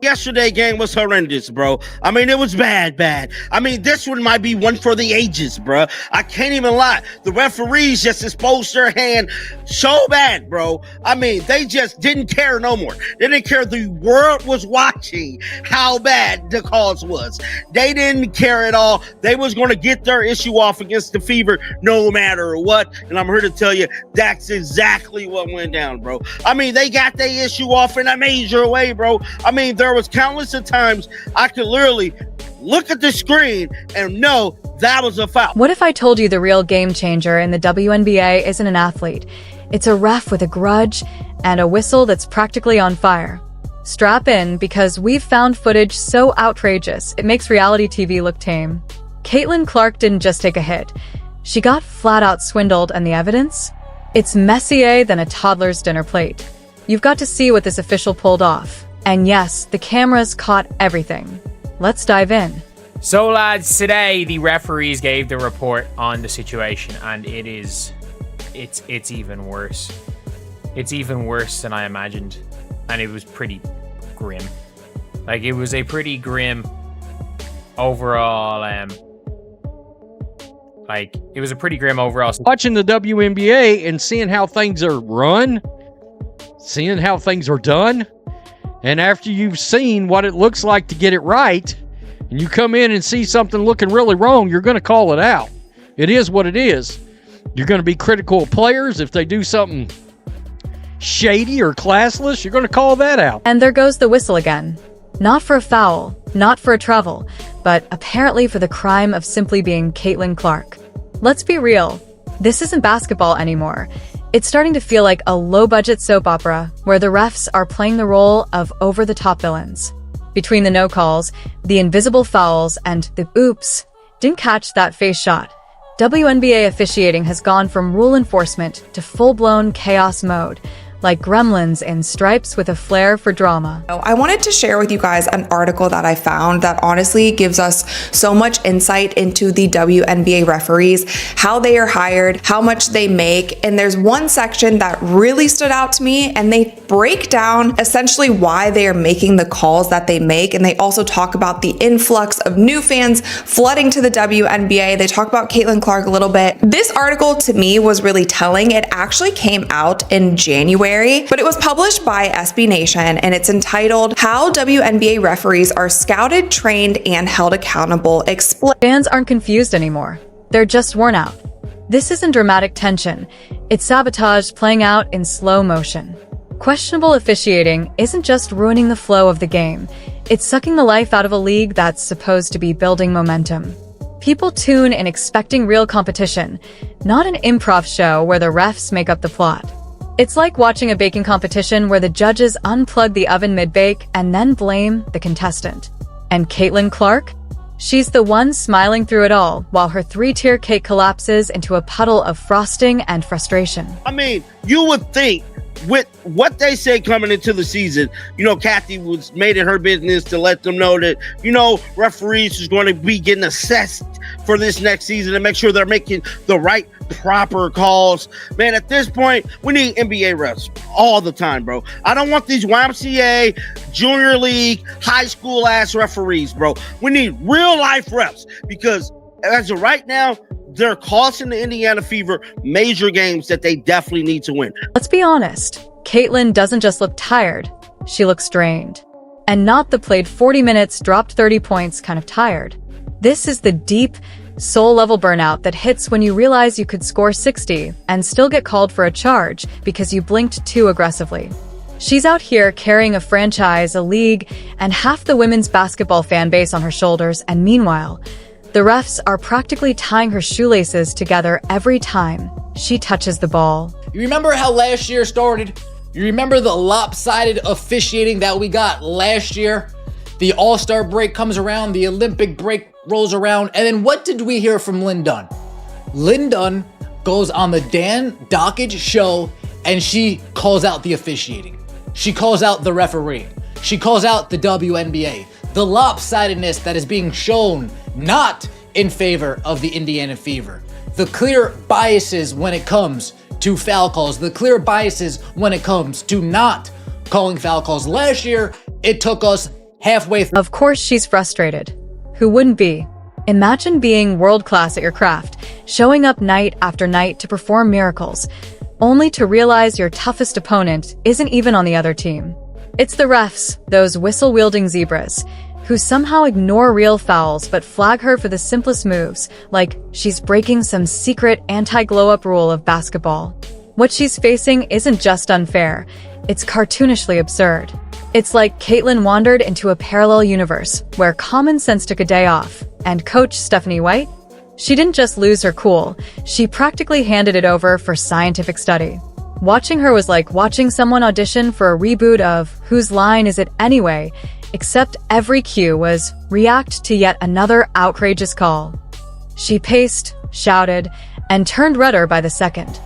Yesterday game was horrendous, bro. I mean, it was bad. I mean, this one might be one for the ages, bro. I can't even lie. The referees just exposed their hand so bad, bro. I mean, they just didn't care no more. They didn't care. The world was watching how bad the cause was. They didn't care at all. They was going to get their issue off against the Fever no matter what. And I'm here to tell you, that's exactly what went down, bro. I mean, they got their issue off in a major way, bro. I mean, there was countless of times I could literally look at the screen and know that was a foul. What if I told you the real game changer in the WNBA isn't an athlete? It's a ref with a grudge and a whistle that's practically on fire. Strap in, because we've found footage so outrageous it makes reality TV look tame. Caitlin Clark didn't just take a hit. She got flat out swindled, and the evidence? It's messier than a toddler's dinner plate. You've got to see what this official pulled off. And yes, the cameras caught everything. Let's dive in. So lads, today the referees gave the report on the situation, and it's even worse. It's even worse than I imagined, and it was pretty grim. Like, it was a pretty grim overall, it was a pretty grim overall. Watching the WNBA and seeing how things are run, seeing how things are done, and after you've seen what it looks like to get it right, and you come in and see something looking really wrong, you're going to call it out. It is what it is. You're going to be critical of players. If they do something shady or classless, you're going to call that out. And there goes the whistle again. Not for a foul, not for a travel, but apparently for the crime of simply being Caitlin Clark. Let's be real. This isn't basketball anymore. It's starting to feel like a low-budget soap opera where the refs are playing the role of over-the-top villains. Between the no calls, the invisible fouls, and the oops, didn't catch that face shot, WNBA officiating has gone from rule enforcement to full-blown chaos mode, like gremlins in stripes with a flair for drama. I wanted to share with you guys an article that I found that honestly gives us so much insight into the WNBA referees, how they are hired, how much they make, and there's one section that really stood out to me, and they break down essentially why they are making the calls that they make, and they also talk about the influx of new fans flooding to the WNBA. They talk about Caitlin Clark a little bit. This article to me was really telling. It actually came out in January, but it was published by SB Nation, and it's entitled How WNBA Referees Are Scouted, Trained, and Held Accountable. Fans aren't confused anymore. They're just worn out. This isn't dramatic tension. It's sabotage playing out in slow motion. Questionable officiating isn't just ruining the flow of the game. It's sucking the life out of a league that's supposed to be building momentum. People tune in expecting real competition, not an improv show where the refs make up the plot. It's like watching a baking competition where the judges unplug the oven mid-bake and then blame the contestant. And Caitlin Clark? She's the one smiling through it all while her three-tier cake collapses into a puddle of frosting and frustration. I mean, you would think with what they say coming into the season, Kathy was made it her business to let them know that, referees is going to be getting assessed for this next season and make sure they're making the right proper calls. Man, at this point, we need NBA refs all the time, bro. I don't want these YMCA, junior league, high school ass referees, bro. We need real life refs, because as of right now, they're costing the Indiana Fever major games that they definitely need to win. Let's be honest. Caitlin doesn't just look tired. She looks drained. And not the played 40 minutes, dropped 30 points kind of tired. This is the deep, soul-level burnout that hits when you realize you could score 60 and still get called for a charge because you blinked too aggressively. She's out here carrying a franchise, a league, and half the women's basketball fan base on her shoulders, and meanwhile, the refs are practically tying her shoelaces together every time she touches the ball. You remember how last year started? You remember the lopsided officiating that we got last year? The All-Star break comes around, the Olympic break rolls around, and then what did we hear from Lynn Dunn? Lynn Dunn goes on the Dan Dockage show, and she calls out the officiating. She calls out the referee. She calls out the WNBA. The lopsidedness that is being shown not in favor of the Indiana Fever. The clear biases when it comes to foul calls. The clear biases when it comes to not calling foul calls. Last year, it took us halfway through. Of course she's frustrated. Who wouldn't be? Imagine being world-class at your craft, showing up night after night to perform miracles, only to realize your toughest opponent isn't even on the other team. It's the refs, those whistle-wielding zebras, who somehow ignore real fouls but flag her for the simplest moves, like she's breaking some secret anti-glow-up rule of basketball. What she's facing isn't just unfair, it's cartoonishly absurd. It's like Caitlin wandered into a parallel universe where common sense took a day off, and coach Stephanie White? She didn't just lose her cool, she practically handed it over for scientific study. Watching her was like watching someone audition for a reboot of Whose Line Is It Anyway?, except every cue was react to yet another outrageous call. She paced, shouted, and turned redder by the second.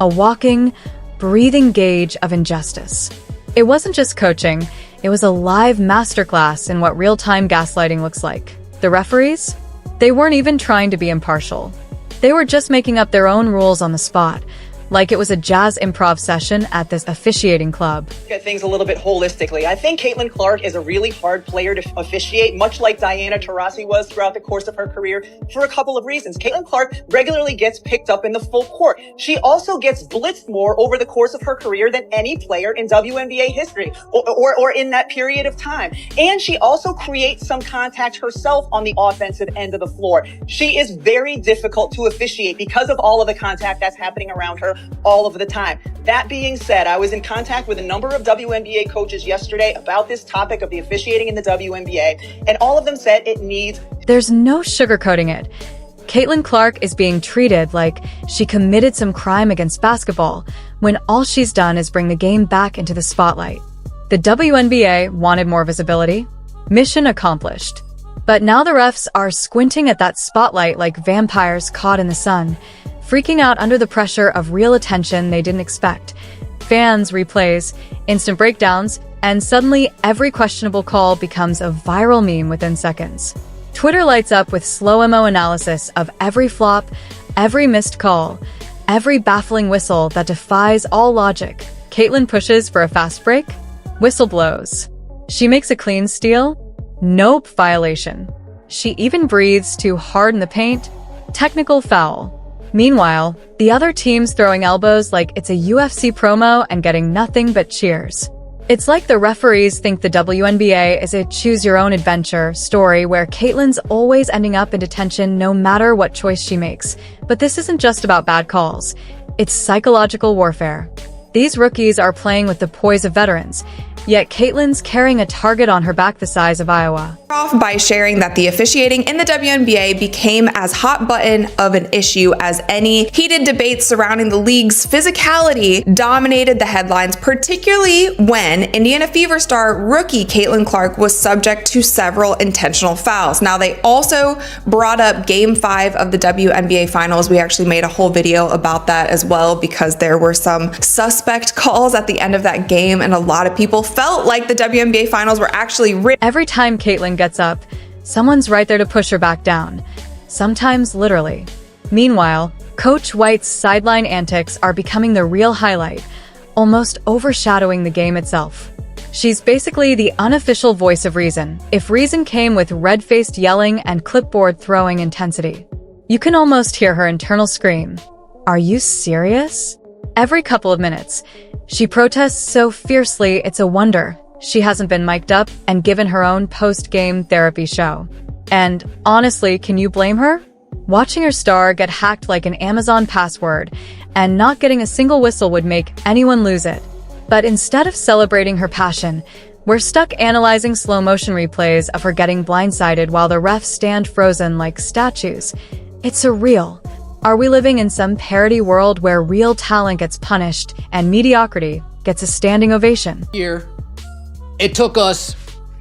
A walking, breathing gauge of injustice. It wasn't just coaching, it was a live masterclass in what real-time gaslighting looks like. The referees? They weren't even trying to be impartial. They were just making up their own rules on the spot, like it was a jazz improv session at this officiating club. At things a little bit holistically. I think Caitlin Clark is a really hard player to officiate, much like Diana Taurasi was throughout the course of her career, for a couple of reasons. Caitlin Clark regularly gets picked up in the full court. She also gets blitzed more over the course of her career than any player in WNBA history or in that period of time. And she also creates some contact herself on the offensive end of the floor. She is very difficult to officiate because of all of the contact that's happening around her all of the time. That being said, I was in contact with a number of WNBA coaches yesterday about this topic of the officiating in the WNBA, and all of them said it needs... There's no sugarcoating it. Caitlin Clark is being treated like she committed some crime against basketball, when all she's done is bring the game back into the spotlight. The WNBA wanted more visibility. Mission accomplished. But now the refs are squinting at that spotlight like vampires caught in the sun, freaking out under the pressure of real attention they didn't expect. Fans, replays, instant breakdowns, and suddenly every questionable call becomes a viral meme within seconds. Twitter lights up with slow-mo analysis of every flop, every missed call, every baffling whistle that defies all logic. Caitlin pushes for a fast break. Whistle blows. She makes a clean steal. Nope, violation. She even breathes too hard in the paint. Technical foul. Meanwhile, the other team's throwing elbows like it's a UFC promo and getting nothing but cheers. It's like the referees think the WNBA is a choose-your-own-adventure story where Caitlin's always ending up in detention no matter what choice she makes. But this isn't just about bad calls. It's psychological warfare. These rookies are playing with the poise of veterans, yet Caitlin's carrying a target on her back the size of Iowa. Off by sharing that the officiating in the WNBA became as hot button of an issue as any. Heated debates surrounding the league's physicality dominated the headlines, particularly when Indiana Fever star rookie Caitlin Clark was subject to several intentional fouls. Now, they also brought up Game 5 of the WNBA Finals. We actually made a whole video about that as well because there were some suspect calls at the end of that game, and a lot of people felt like the WNBA Finals were actually rigged. Every time Caitlin gets up, someone's right there to push her back down, sometimes literally. Meanwhile, Coach White's sideline antics are becoming the real highlight, almost overshadowing the game itself. She's basically the unofficial voice of reason, if reason came with red-faced yelling and clipboard-throwing intensity. You can almost hear her internal scream, "Are you serious?" Every couple of minutes. She protests so fiercely it's a wonder she hasn't been mic'd up and given her own post-game therapy show. And honestly, can you blame her? Watching her star get hacked like an Amazon password and not getting a single whistle would make anyone lose it. But instead of celebrating her passion, we're stuck analyzing slow-motion replays of her getting blindsided while the refs stand frozen like statues. It's surreal. Are we living in some parody world where real talent gets punished and mediocrity gets a standing ovation? Here, it took us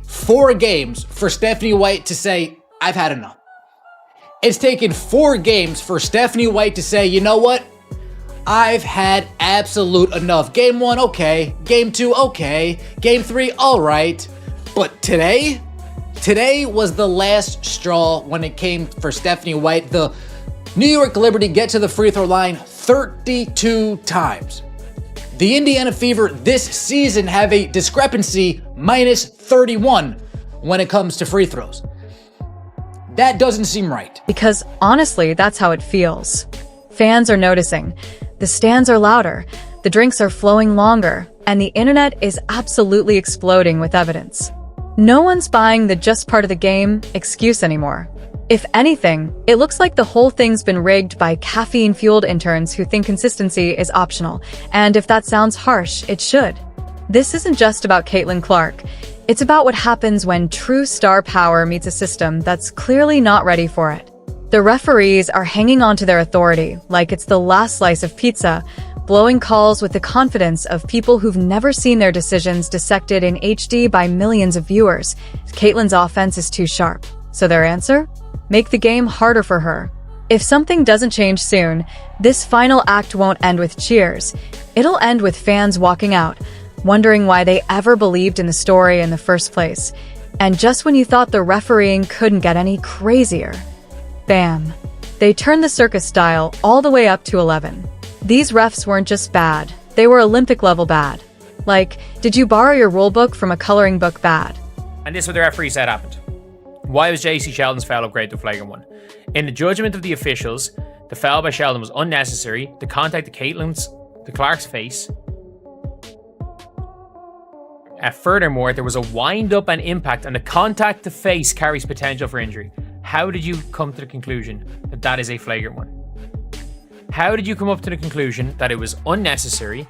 4 games for Stephanie White to say, I've had enough. It's taken 4 games for Stephanie White to say, you know what? I've had absolute enough. Game 1, okay. Game 2, okay. Game 3, all right. But today was the last straw when it came for Stephanie White. The New York Liberty get to the free throw line 32 times. The Indiana Fever this season have a discrepancy minus 31 when it comes to free throws. That doesn't seem right. Because honestly, that's how it feels. Fans are noticing. The stands are louder, the drinks are flowing longer, and the internet is absolutely exploding with evidence. No one's buying the just part of the game excuse anymore. If anything, it looks like the whole thing's been rigged by caffeine-fueled interns who think consistency is optional, and if that sounds harsh, it should. This isn't just about Caitlin Clark. It's about what happens when true star power meets a system that's clearly not ready for it. The referees are hanging on to their authority like it's the last slice of pizza, blowing calls with the confidence of people who've never seen their decisions dissected in HD by millions of viewers. Caitlin's offense is too sharp. So their answer? Make the game harder for her. If something doesn't change soon, this final act won't end with cheers. It'll end with fans walking out, wondering why they ever believed in the story in the first place. And just when you thought the refereeing couldn't get any crazier, bam. They turned the circus style all the way up to 11. These refs weren't just bad, they were Olympic-level bad. Like, did you borrow your rulebook from a coloring book bad? And this is what the referee said happened. Why was JC Sheldon's foul upgraded to flagrant one? In the judgment of the officials, the foul by Sheldon was unnecessary. The contact to Clark's face. Furthermore, there was a wind-up and impact, and the contact to face carries potential for injury. How did you come to the conclusion that that is a flagrant one? How did you come up to the conclusion that it was unnecessary?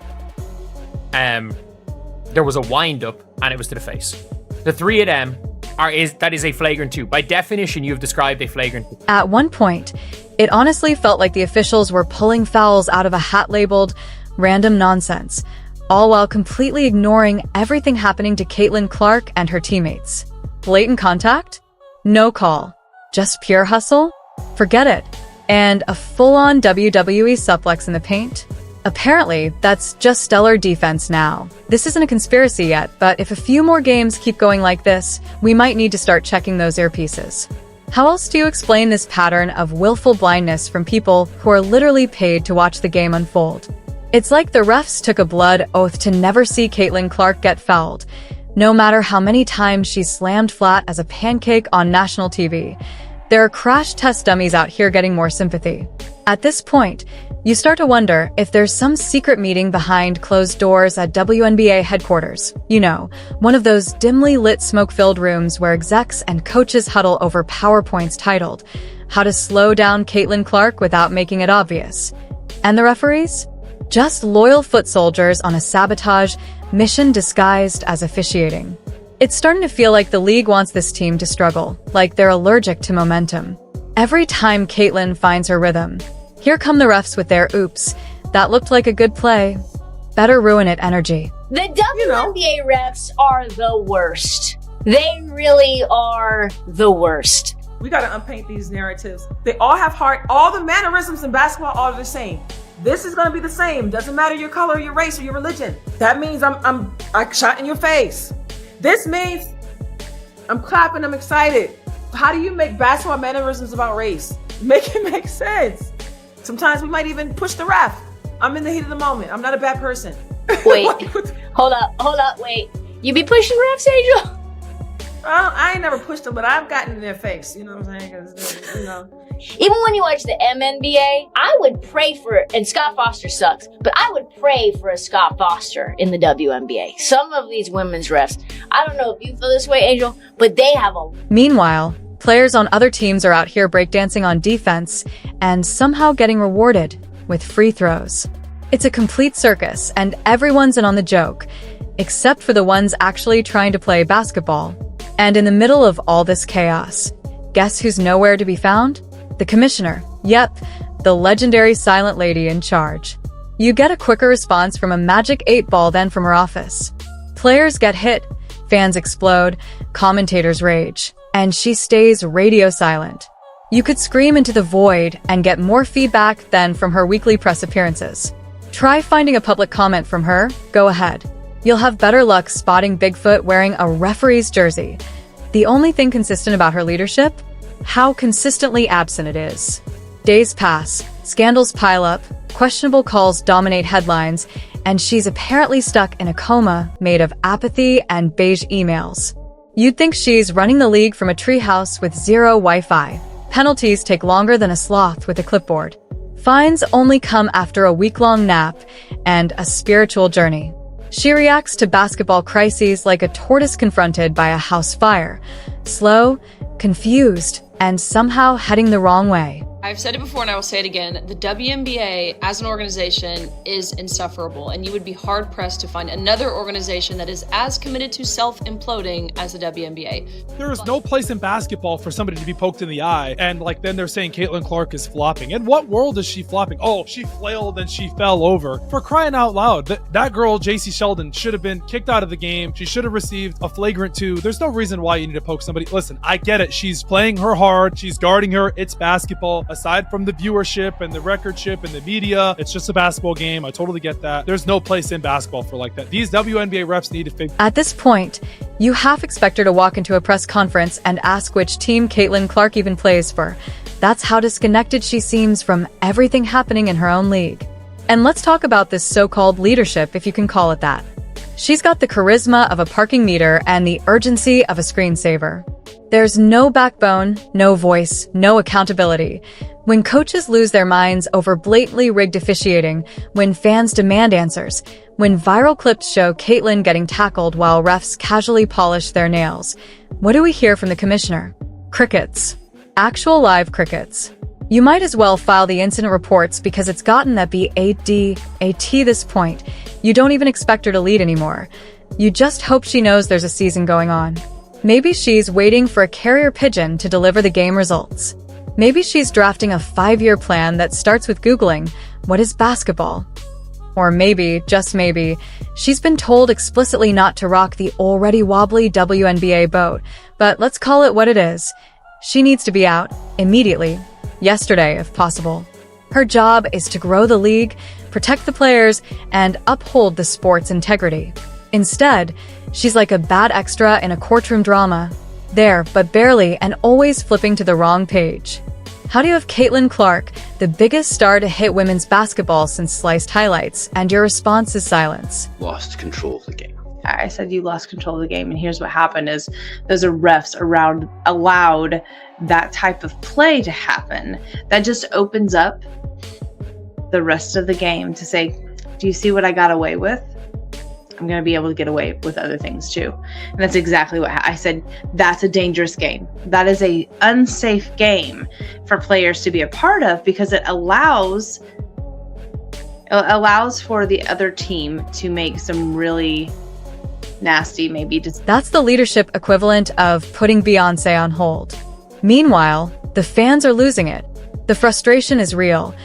There was a wind-up, and it was to the face. The three of them that is a flagrant 2. By definition, you've described a flagrant 2. At one point, it honestly felt like the officials were pulling fouls out of a hat labeled random nonsense, all while completely ignoring everything happening to Caitlin Clark and her teammates. Blatant contact? No call. Just pure hustle? Forget it. And a full-on WWE suplex in the paint? Apparently, that's just stellar defense now. This isn't a conspiracy yet, but if a few more games keep going like this, we might need to start checking those earpieces. How else do you explain this pattern of willful blindness from people who are literally paid to watch the game unfold? It's like the refs took a blood oath to never see Caitlin Clark get fouled, no matter how many times she's slammed flat as a pancake on national TV. There are crash test dummies out here getting more sympathy. At this point, you start to wonder if there's some secret meeting behind closed doors at WNBA headquarters. You know, one of those dimly lit smoke-filled rooms where execs and coaches huddle over PowerPoints titled, "How to Slow Down Caitlin Clark Without Making It Obvious." And the referees? Just loyal foot soldiers on a sabotage mission disguised as officiating. It's starting to feel like the league wants this team to struggle, like they're allergic to momentum. Every time Caitlin finds her rhythm, here come the refs with their oops, that looked like a good play. Better ruin it energy. The WNBA refs are the worst. They really are the worst. We got to unpaint these narratives. They all have heart. All the mannerisms in basketball are the same. This is going to be the same. Doesn't matter your color, your race, or your religion. That means I shot in your face. This means I'm clapping, I'm excited. How do you make basketball mannerisms about race? Make it make sense. Sometimes we might even push the ref. I'm in the heat of the moment. I'm not a bad person. Wait, hold up, wait. You be pushing refs, Angel? I ain't never pushed them, but I've gotten in their face. You know what I'm saying? 'Cause, you know. Even when you watch the MNBA, I would pray for, and Scott Foster sucks, but I would pray for a Scott Foster in the WNBA. Some of these women's refs, I don't know if you feel this way, Angel, but they have a... Meanwhile, players on other teams are out here breakdancing on defense and somehow getting rewarded with free throws. It's a complete circus, and everyone's in on the joke, except for the ones actually trying to play basketball. And in the middle of all this chaos, guess who's nowhere to be found? The commissioner. Yep, the legendary silent lady in charge. You get a quicker response from a magic 8-ball than from her office. Players get hit, fans explode, commentators rage, and she stays radio silent. You could scream into the void and get more feedback than from her weekly press appearances. Try finding a public comment from her, go ahead. You'll have better luck spotting Bigfoot wearing a referee's jersey. The only thing consistent about her leadership? How consistently absent it is. Days pass, scandals pile up, questionable calls dominate headlines, and she's apparently stuck in a coma made of apathy and beige emails. You'd think she's running the league from a treehouse with zero Wi-Fi. Penalties take longer than a sloth with a clipboard. Fines only come after a week-long nap and a spiritual journey. She reacts to basketball crises like a tortoise confronted by a house fire, slow, confused, and somehow heading the wrong way. I've said it before and I will say it again. The WNBA as an organization is insufferable, and you would be hard-pressed to find another organization that is as committed to self-imploding as the WNBA. There is no place in basketball for somebody to be poked in the eye, and then they're saying Caitlin Clark is flopping. In what world is she flopping? Oh, she flailed and she fell over. For crying out loud, that girl, JC Sheldon, should have been kicked out of the game. She should have received a flagrant 2. There's no reason why you need to poke somebody. Listen, I get it. She's playing her hard. She's guarding her. It's basketball. Aside from the viewership and the recordship and the media, it's just a basketball game. I totally get that. There's no place in basketball for like that. These WNBA refs need to figure. At this point, you half expect her to walk into a press conference and ask which team Caitlin Clark even plays for. That's how disconnected she seems from everything happening in her own league. And let's talk about this so-called leadership, if you can call it that. She's got the charisma of a parking meter and the urgency of a screensaver. There's no backbone, no voice, no accountability. When coaches lose their minds over blatantly rigged officiating, when fans demand answers, when viral clips show Caitlin getting tackled while refs casually polish their nails, what do we hear from the commissioner? Crickets. Actual live crickets. You might as well file the incident reports because it's gotten that at this point. You don't even expect her to lead anymore. You just hope she knows there's a season going on. Maybe she's waiting for a carrier pigeon to deliver the game results. Maybe she's drafting a 5-year plan that starts with Googling, "What is basketball?" Or maybe, just maybe, she's been told explicitly not to rock the already wobbly WNBA boat, but let's call it what it is. She needs to be out, immediately, yesterday if possible. Her job is to grow the league, protect the players, and uphold the sport's integrity. Instead, she's like a bad extra in a courtroom drama, there but barely and always flipping to the wrong page. How do you have Caitlin Clark, the biggest star to hit women's basketball since sliced highlights, and your response is silence? Lost control of the game. I said you lost control of the game, and here's what happened is those are refs around allowed that type of play to happen. That just opens up the rest of the game to say, do you see what I got away with? I'm going to be able to get away with other things too. And that's exactly what I said. That's a dangerous game. That is a unsafe game for players to be a part of because it allows for the other team to make some really nasty, That's the leadership equivalent of putting Beyonce on hold. Meanwhile, the fans are losing it. The frustration is real.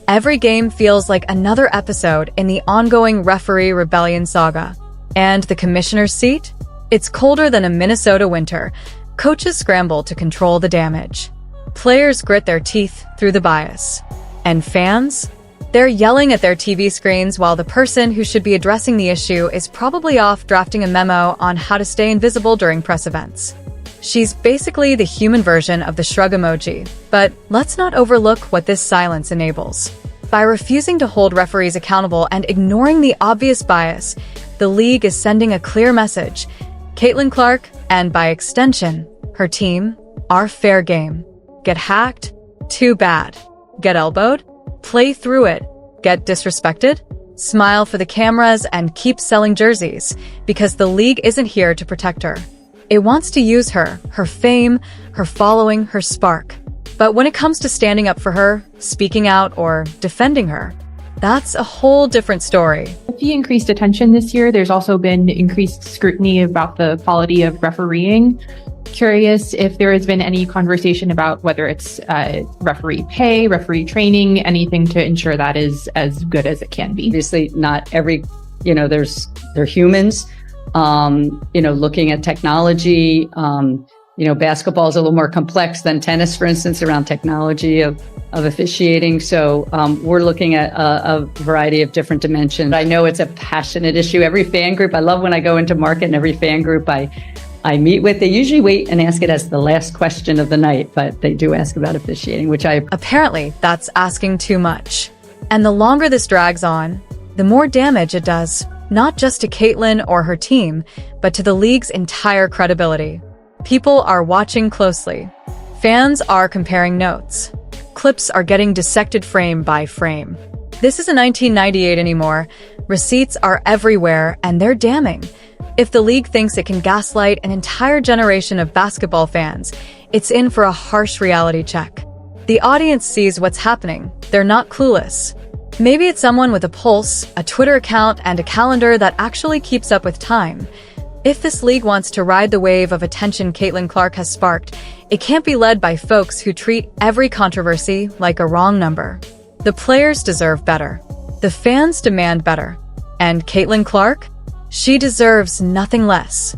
Every game feels like another episode in the ongoing referee rebellion saga. And the commissioner's seat? It's colder than a Minnesota winter. Coaches scramble to control the damage. Players grit their teeth through the bias. And fans? They're yelling at their TV screens while the person who should be addressing the issue is probably off drafting a memo on how to stay invisible during press events. She's basically the human version of the shrug emoji, but let's not overlook what this silence enables. By refusing to hold referees accountable and ignoring the obvious bias, the league is sending a clear message. Caitlin Clark, and by extension, her team, are fair game. Get hacked? Too bad. Get elbowed? Play through it. Get disrespected? Smile for the cameras and keep selling jerseys, because the league isn't here to protect her. It wants to use her fame, her following, her spark. But when it comes to standing up for her, speaking out, or defending her, that's a whole different story. With the increased attention this year, there's also been increased scrutiny about the quality of refereeing. Curious if there has been any conversation about whether it's referee pay, referee training, anything to ensure that is as good as it can be. Obviously, not every, they're humans. Looking at technology, basketball is a little more complex than tennis, for instance, around technology of officiating. So we're looking at a variety of different dimensions. I know it's a passionate issue. Every fan group, I love when I go into market and every fan group I meet with, they usually wait and ask it as the last question of the night, but they do ask about officiating, which Apparently, that's asking too much. And the longer this drags on, the more damage it does. Not just to Caitlin or her team, but to the league's entire credibility. People are watching closely. Fans are comparing notes. Clips are getting dissected frame by frame. This isn't 1998 anymore. Receipts are everywhere, and they're damning. If the league thinks it can gaslight an entire generation of basketball fans, it's in for a harsh reality check. The audience sees what's happening. They're not clueless. Maybe it's someone with a pulse, a Twitter account, and a calendar that actually keeps up with time. If this league wants to ride the wave of attention Caitlin Clark has sparked, it can't be led by folks who treat every controversy like a wrong number. The players deserve better. The fans demand better. And Caitlin Clark? She deserves nothing less.